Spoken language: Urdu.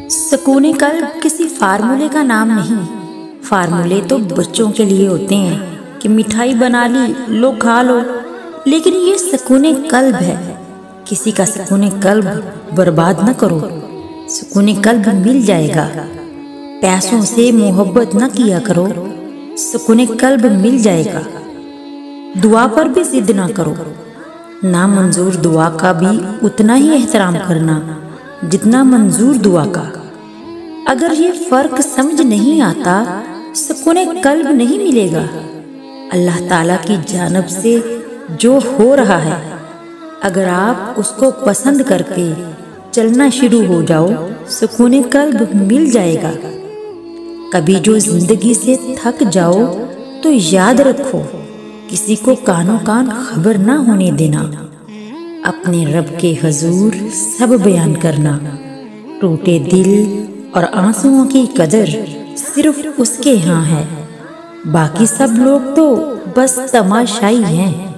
سکون قلب کسی فارمولے کا نام نہیں۔ فارمولے تو بچوں کے لیے ہوتے ہیں کہ مٹھائی بنا لی لو کھا لو، لیکن یہ سکون قلب ہے۔ کسی کا سکون قلب برباد نہ کرو، سکون قلب مل جائے گا۔ پیسوں سے محبت نہ کیا کرو، سکون قلب مل جائے گا۔ دعا پر بھی ضد نہ کرو، نامنظور دعا کا بھی اتنا ہی احترام کرنا جتنا منظور دعا کا۔ اگر یہ فرق سمجھ نہیں آتا، سکون قلب نہیں ملے گا۔ اللہ تعالیٰ کی جانب سے جو ہو رہا ہے، اگر آپ اس کو پسند کر کے چلنا شروع ہو جاؤ، سکون قلب مل جائے گا۔ کبھی جو زندگی سے تھک جاؤ تو یاد رکھو، کسی کو کانوں کان خبر نہ ہونے دینا۔ اپنے رب کے حضور سب بیان کرنا۔ ٹوٹے دل اور آنسوؤں کی قدر صرف اس کے ہاں ہے، باقی سب لوگ تو بس تماشائی ہیں۔